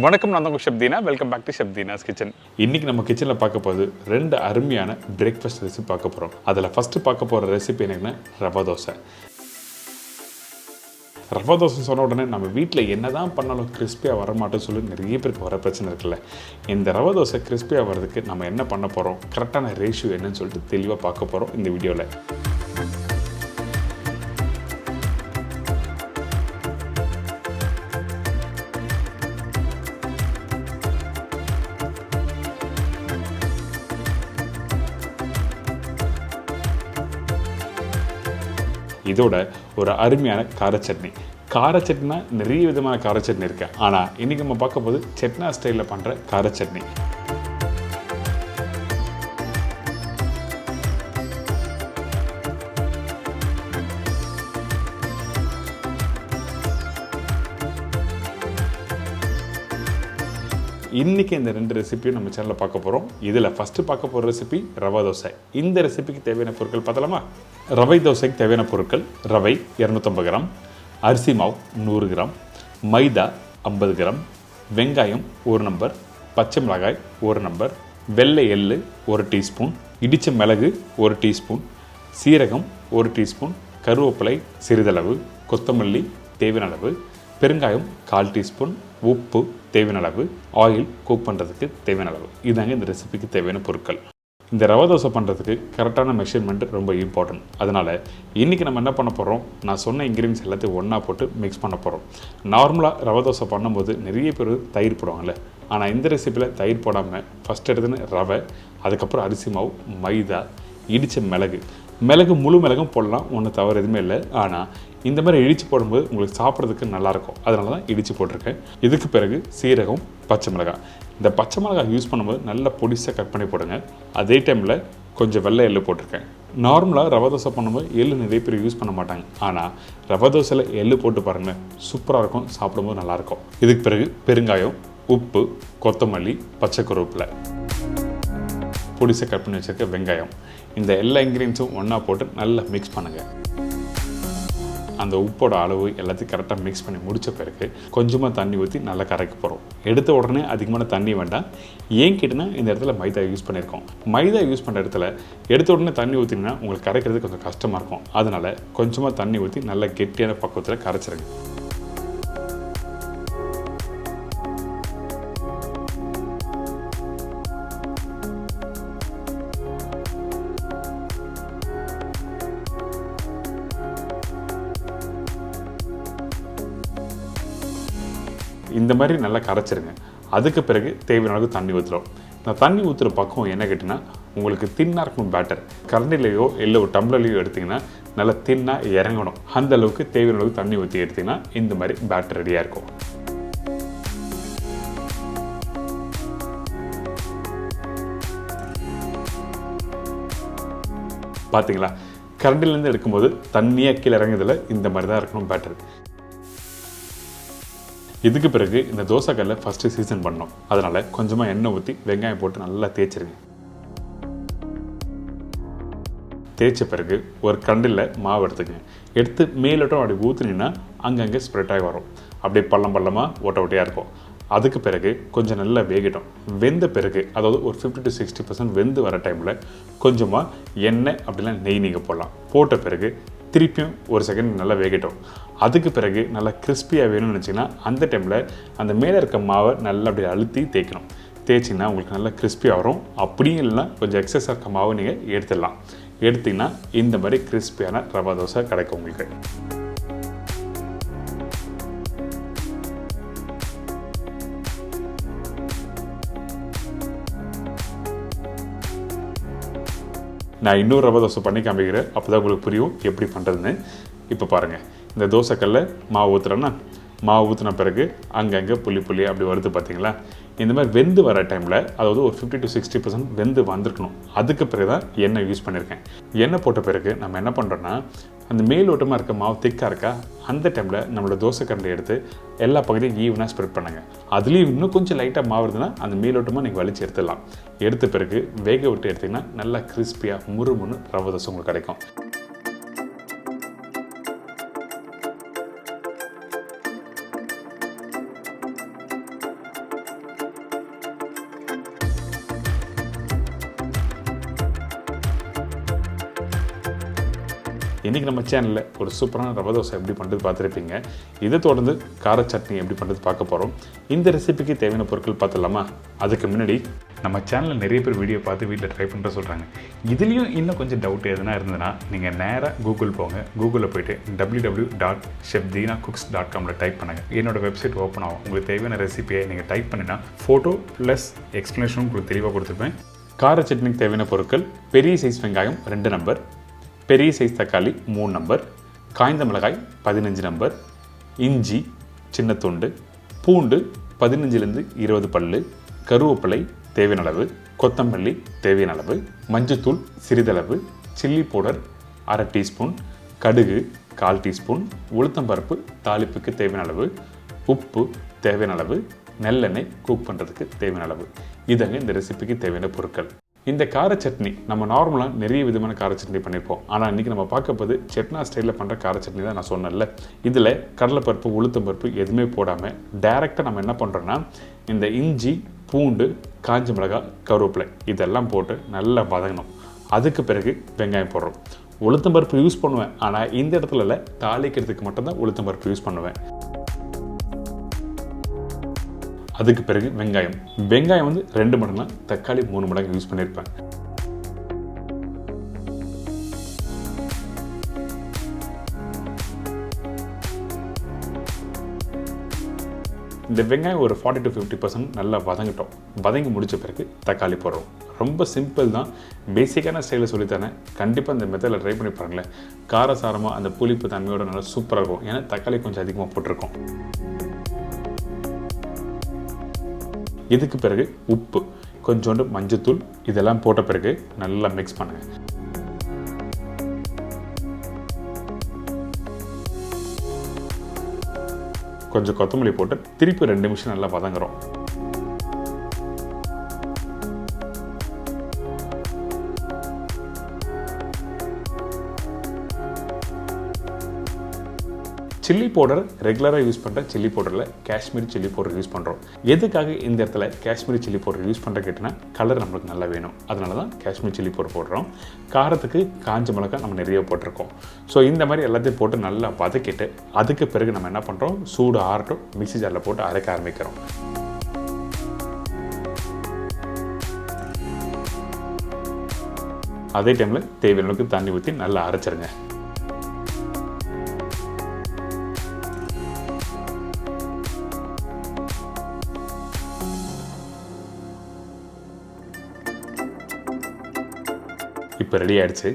வணக்கம், நான் உங்கள் chef Deena. Welcome back to chef Deena's kitchen. இன்றைக்கி நம்ம கிச்சனில் பார்க்க போகுது 2 அருமையான பிரேக்ஃபாஸ்ட் ரெசிபி பார்க்க போகிறோம். அதில் ஃபஸ்ட்டு பார்க்க போகிற ரெசிபி என்னென்னா ரவா தோசை. ரவா தோசை சொன்ன உடனே நம்ம வீட்டில் என்ன தான் பண்ணாலும் கிறிஸ்பியாக வரமாட்டோன்னு சொல்லி நிறைய பேருக்கு வர பிரச்சனை இருக்குல்ல. இந்த ரவா தோசை கிறிஸ்பியாக வர்றதுக்கு நம்ம என்ன பண்ண போகிறோம், கரெக்டான ரேஷியோ என்னன்னு சொல்லிட்டு தெளிவாக பார்க்க போகிறோம் இந்த வீடியோவில். இதோட ஒரு அருமையான கார சட்னி. கார சட்னினா நிறைய விதமான கார சட்னி இருக்கு. ஆனால் இன்றைக்கி நம்ம பார்க்க போது செட்னா ஸ்டைலில் பண்ணுற கார சட்னி. இன்றைக்கி இந்த 2 ரெசிபியும் நம்ம சேனலில் பார்க்க போகிறோம். இதில் ஃபஸ்ட்டு பார்க்க போகிற ரெசிபி ரவா தோசை. இந்த ரெசிபிக்கு தேவையான பொருட்கள் பார்த்தலாமா? ரவை தோசைக்கு தேவையான பொருட்கள்: ரவை 250 கிராம், அரிசி மாவு 100 கிராம், மைதா 50 கிராம், வெங்காயம் 1 நம்பர், பச்சை மிளகாய் 1 நம்பர், வெள்ளை எள்ளு 1 டீஸ்பூன், இடித்த மிளகு 1 டீஸ்பூன், சீரகம் 1 டீஸ்பூன், கருவேப்பிலை சிறிதளவு, கொத்தமல்லி தேவையான அளவு, பெருங்காயம் 1/4 டீஸ்பூன், உப்பு தேவையான அளவு, ஆயில் குக் பண்ணுறதுக்கு தேவையான அளவு. இதாங்க இந்த ரெசிபிக்கு தேவையான பொருட்கள். இந்த ரவா தோசை பண்ணுறதுக்கு கரெக்டான மெஷர்மெண்ட் ரொம்ப இம்பார்ட்டன்ட். அதனால் இன்றைக்கி நம்ம என்ன பண்ண போகிறோம், நான் சொன்ன இன்க்ரீடியன்ஸ் எல்லாத்தையும் ஒன்றா போட்டு மிக்ஸ் பண்ண போகிறோம். நார்மலாக ரவா தோசை பண்ணும்போது நிறைய பேர் தயிர் போடுவாங்கள்ல. ஆனால் இந்த ரெசிப்பியில் தயிர் போடாமல் ஃபஸ்ட் எடுத்துன்னு ரவை, அதுக்கப்புறம் அரிசி மாவு, மைதா, இடித்த மிளகு முழு மிளகும் போடலாம், ஒன்றும் தவறு எதுவுமே இல்லை. ஆனால் இந்த மாதிரி இடித்து போடும்போது உங்களுக்கு சாப்பிட்றதுக்கு நல்லாயிருக்கும். அதனால தான் இடித்து போட்டிருக்கேன். இதுக்கு பிறகு சீரகம், பச்சை மிளகாய். இந்த பச்சை மிளகாய் யூஸ் பண்ணும்போது நல்லா பொடிசாக கட் பண்ணி போடுங்க. அதே டைமில் கொஞ்சம் வெள்ளை எள்ளு போட்டிருக்கேன். நார்மலாக ரவா தோசை பண்ணும்போது எள்ளு நிறைய பேர் யூஸ் பண்ண மாட்டாங்க. ஆனால் ரவா தோசையில் எள்ளு போட்டு பாருங்கள், சூப்பராக இருக்கும், சாப்பிடும்போது நல்லாயிருக்கும். இதுக்கு பிறகு பெருங்காயம், உப்பு, கொத்தமல்லி, பச்சை கருவேப்பிலை, பொடிசாக கட் பண்ணி வச்சுருக்க வெங்காயம். இந்த எல்லா இன்க்ரீடியன்ஸும் ஒன்றா போட்டு நல்லா மிக்ஸ் பண்ணுங்கள். அந்த உப்போட அளவு எல்லாத்தையும் கரெக்டாக மிக்ஸ் பண்ணி முடித்த பிறகு கொஞ்சமாக தண்ணி ஊற்றி நல்லா கரைக்க போகிறோம். எடுத்த உடனே அதிகமான தண்ணி வேண்டாம். ஏன் கேட்டினா இந்த இடத்துல மைதா யூஸ் பண்ணியிருக்கோம். மைதா யூஸ் பண்ணுற இடத்துல எடுத்த உடனே தண்ணி ஊற்றினா உங்களுக்கு கரைக்கிறது கொஞ்சம் கஷ்டமாக இருக்கும். அதனால் கொஞ்சமாக தண்ணி ஊற்றி நல்லா கெட்டியான பக்குவத்தில் கரைச்சிருங்க. இந்த மாதிரி நல்லா கரைச்சிருங்க. அதுக்கு பிறகு தேவையான அளவுக்கு தண்ணி ஊற்றுறோம். நான் தண்ணி ஊற்றுற பக்கம் என்ன கேட்டிங்கன்னா, உங்களுக்கு தின்னாக இருக்கணும் பேட்டர். கரண்டிலையோ இல்லை ஒரு டம்ளர்லையோ எடுத்திங்கன்னா நல்லா தின்னாக இறங்கணும். அந்த அளவுக்கு தேவையான அளவுக்கு தண்ணி ஊற்றி எடுத்திங்கன்னா இந்த மாதிரி பேட்டர் ரெடியாக இருக்கும். பார்த்தீங்களா, கரண்டிலேருந்து எடுக்கும்போது தண்ணியாக கீழே இறங்குதில்ல, இந்த மாதிரி தான் இருக்கணும் பேட்டர். இதுக்கு பிறகு இந்த தோசைக்கல்லை ஃபஸ்ட்டு சீசன் பண்ணோம். அதனால் கொஞ்சமாக எண்ணெய் ஊற்றி வெங்காயம் போட்டு நல்லா தேய்ச்சிருங்க. தேய்ச்ச பிறகு ஒரு கண்டில் மாவு எடுத்துக்கங்க. எடுத்து மேலோட்டம் அப்படி ஊற்றுனீங்கன்னா அங்கங்கே ஸ்ப்ரெட் ஆகி வரும். அப்படியே பள்ளமாக ஓட்டையாக இருக்கும். அதுக்கு பிறகு கொஞ்சம் நல்லா வேகட்டும். வெந்த பிறகு, அதாவது ஒரு 50 to 60% வெந்து வர டைமில் கொஞ்சமாக எண்ணெய் அப்படிலாம் நெய் நீங்கள் போடலாம். போட்ட பிறகு திருப்பியும் ஒரு செகண்ட் நல்லா வேகட்டும். அதுக்கு பிறகு நல்லா கிறிஸ்பியாக வேணும்னு நினச்சிங்கன்னா அந்த டைமில் அந்த மேலே இருக்க மாவை நல்லா அப்படி அழுத்தி தேய்க்கணும். தேய்ச்சிங்கன்னா உங்களுக்கு நல்லா கிறிஸ்பியாக வரும். அப்படியும் இல்லைன்னா கொஞ்சம் எக்ஸஸாக இருக்க மாவை நீங்கள் எடுத்துடலாம். எடுத்திங்கன்னா இந்த மாதிரி கிறிஸ்பியான ரவா தோசை கிடைக்கும் உங்களுக்கு. நான் இன்னொரு ரவா தோசை பண்ணி காமிக்கிறேன். அப்போ தான் உங்களுக்கு புரியும் எப்படி பண்ணுறதுன்னு. இப்போ பாருங்கள், இந்த தோசைக்கல்ல மாவு ஊற்றுறேன்னா, மாவு ஊற்றின பிறகு அங்கங்கே புள்ளி அப்படி வருது பார்த்தீங்களா. இந்த மாதிரி வெந்து வர டைமில், அதாவது ஒரு 50 to 60% வெந்து வந்திருக்கணும். அதுக்கு பிறகு தான் எண்ணெய் யூஸ் பண்ணியிருக்கேன். எண்ணெய் போட்ட பிறகு நம்ம என்ன பண்ணுறோன்னா, அந்த மேலோட்டமாக இருக்க மாவு திக்காக இருக்கா, அந்த டைமில் நம்மளோட தோசை கரண்டி எடுத்து எல்லா பகுதியும் ஈவனாக ஸ்ப்ரெட் பண்ணுங்கள். அதுலேயும் இன்னும் கொஞ்சம் லைட்டாக மாவு இருந்ததுன்னா அந்த மேலோட்டமாக நீங்கள் வலிச்சு எடுத்துடலாம். எடுத்த பிறகு வேக விட்டு எடுத்திங்கன்னா நல்லா கிறிஸ்பியாக முறுமுன்னு ரவா தோசை உங்களுக்கு கிடைக்கும். இன்றைக்கி நம்ம சேனலில் ஒரு சூப்பரான ரவை தோசை எப்படி பண்ணுறது பார்த்துருப்பீங்க. இதை தொடர்ந்து கார சட்னி எப்படி பண்ணுறது பார்க்க போகிறோம். இந்த ரெசிபிக்கு தேவையான பொருட்கள் பார்த்துடலாமா? அதுக்கு முன்னாடி நம்ம சேனலில் நிறைய பேர் வீடியோ பார்த்து வீட்டில் ட்ரை பண்ணுற சொல்கிறாங்க. இதுலேயும் இன்னும் கொஞ்சம் டவுட் எதுனா இருந்ததுன்னா நீங்கள் நேராக கூகுள் போங்க. கூகுளில் போய்ட்டு www.chefdeenacooks.com டைப் பண்ணுங்கள். என்னோடய வெப்சைட் ஓப்பன் ஆகும். உங்களுக்கு தேவையான ரெசிபியை நீங்கள் டைப் பண்ணினா ஃபோட்டோ ப்ளஸ் எக்ஸ்ப்ளனேஷனும் உங்களுக்கு தெளிவாக கொடுத்துருப்பேன். கார சட்னிக்கு தேவையான பொருட்கள்: பெரிய சைஸ் வெங்காயம் 2 நம்பர், பெரிய சைஸ் தக்காளி 3 நம்பர், காய்ந்த மிளகாய் 15 நம்பர், இஞ்சி சின்ன துண்டு, பூண்டு 15-20 பல்லு, கருவேப்பிலை தேவையான அளவு, கொத்தமல்லி தேவையான அளவு, மஞ்சத்தூள் சிறிதளவு, சில்லி பவுடர் 1/2 டீஸ்பூன், கடுகு 1/4 டீஸ்பூன், உளுத்தம்பருப்பு தாளிப்புக்கு தேவையான அளவு, உப்பு தேவையான அளவு, நல்லெண்ணெய் குக் பண்ணுறதுக்கு தேவையான அளவு. இதங்க இந்த ரெசிபிக்கு தேவையான பொருட்கள். இந்த கார சட்னி நம்ம நார்மலாக நிறைய விதமான கார சட்னி பண்ணியிருப்போம். ஆனால் இன்றைக்கி நம்ம பார்க்க போது செட்னா ஸ்டைலில் பண்ணுற கார சட்னி தான் நான் சொன்னேன்ல. இதில் கடலைப்பருப்பு உளுத்தம்பருப்பு எதுவுமே போடாமல் டைரெக்டாக நம்ம என்ன பண்ணுறோன்னா இந்த இஞ்சி பூண்டு காஞ்ச மிளகாய் கருவேப்பிலை இதெல்லாம் போட்டு நல்லா வதங்கணும். அதுக்கு பிறகு வெங்காயம் போடுறோம். உளுத்தம்பருப்பு யூஸ் பண்ணுவேன், ஆனால் இந்த இடத்துல தாளிக்கிறதுக்கு மட்டும்தான் உளுத்தம்பருப்பு யூஸ் பண்ணுவேன். அதுக்கு பிறகு வெங்காயம் வந்து 2 மடங்குனா தக்காளி 3 மடங்கு யூஸ் பண்ணியிருப்பேன். இந்த வெங்காயம் ஒரு 40 to 50% நல்லா வதங்கிட்டோம். வதங்கி முடித்த பிறகு தக்காளி போடுறோம். ரொம்ப சிம்பிள் தான், பேசிக்கான ஸ்டைலில் சொல்லித்தரேன். கண்டிப்பாக இந்த மெத்தடில் ட்ரை பண்ணி பாருங்களேன். காரசாரமாக அந்த புளிப்பு தன்மையோட நல்லா சூப்பராக இருக்கும். ஏன்னா தக்காளி கொஞ்சம் அதிகமாக போட்டிருக்கோம். இதுக்கு பிறகு உப்பு, கொஞ்சோண்டு மஞ்சத்தூள் இதெல்லாம் போட்ட பிறகு நல்லா மிக்ஸ் பண்ணுங்கள். கொஞ்சம் கொத்தமல்லி போட்டு திருப்பி 2 நிமிஷம் நல்லா வதங்குறோம். சில்லி பவுடர் ரெகுலராக யூஸ் பண்ணுற சில்லி பவுடரில் காஷ்மீரி சில்லி பவுடர் யூஸ் பண்ணுறோம். எதுக்காக இந்த இடத்துல காஷ்மீரி சில்லி பவுடர் யூஸ் பண்ணுற கேட்டினா கலர் நம்மளுக்கு நல்லா வேணும். அதனால தான் காஷ்மீரி சில்லி பவுடர் போடுறோம். காரத்துக்கு காஞ்ச மிளகாய் நம்ம நிறைய போட்டிருக்கோம். ஸோ இந்த மாதிரி எல்லாத்தையும் போட்டு நல்லா வதக்கிட்டு அதுக்கு பிறகு நம்ம என்ன பண்ணுறோம், சூடு ஆறட்டும், மிக்ஸி ஜாரில் போட்டு அரைக்க ஆரம்பிக்கிறோம். அதே டைமில் தேவையான அளவுக்கு தண்ணி ஊற்றி நல்லா அரைச்சிருங்க. இப்போ ரெடி ஆகிடுச்சு.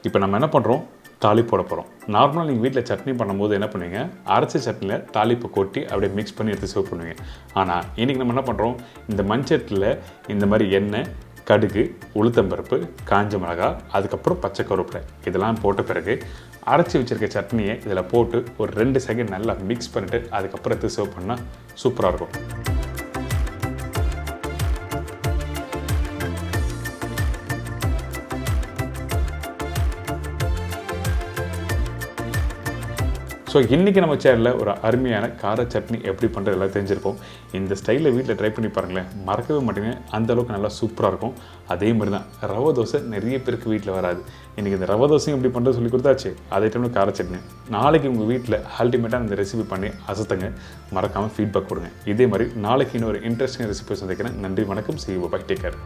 இப்போ நம்ம என்ன பண்ணுறோம், தாளிப்பு போட போகிறோம். நார்மலாக நீங்கள் வீட்டில் சட்னி பண்ணும்போது என்ன பண்ணுவீங்க, அரைச்ச சட்னியில் தாளிப்பு கொட்டி அப்படியே மிக்ஸ் பண்ணி எடுத்து சர்வ் பண்ணுவீங்க. ஆனால் இன்றைக்கி நம்ம என்ன பண்ணுறோம், இந்த மண்சட்டியில் இந்த மாதிரி எண்ணெய், கடுகு, உளுத்தம்பருப்பு, காஞ்ச மிளகாய், அதுக்கப்புறம் பச்சை கருவேப்பிலை இதெல்லாம் போட்ட பிறகு அரைச்சி வச்சுருக்க சட்னியை இதில் போட்டு ஒரு 2 செகண்ட் நல்லா மிக்ஸ் பண்ணிவிட்டு அதுக்கப்புறம் எடுத்து சர்வ் பண்ணால் சூப்பராக இருக்கும். ஸோ இன்றைக்கி நம்ம சேனலில் ஒரு அருமையான கார சட்னி எப்படி பண்ணுறது எல்லாம் தெரிஞ்சிருக்கோம். இந்த ஸ்டைலில் வீட்டில் ட்ரை பண்ணி பாருங்களேன், மறக்கவே மாட்டேங்க. அந்தளவுக்கு நல்லா சூப்பராக இருக்கும். அதே மாதிரி தான் ரவை தோசை நிறைய பேருக்கு வீட்டில் வராது. இன்றைக்கி இந்த ரவை தோசையும் எப்படி பண்ணுறது சொல்லி கொடுத்தாச்சு. அதே டைமில் கார சட்னி. நாளைக்கு உங்கள் வீட்டில் அல்டிமேட்டாக இந்த ரெசிபி பண்ணி அசத்துங்க. மறக்காமல் ஃபீட்பேக் கொடுங்க. இதே மாதிரி நாளைக்கு இன்னொரு இன்ட்ரெஸ்டிங் ரெசிபி சந்திக்கிறேன். நன்றி, வணக்கம், see you, bye, take care.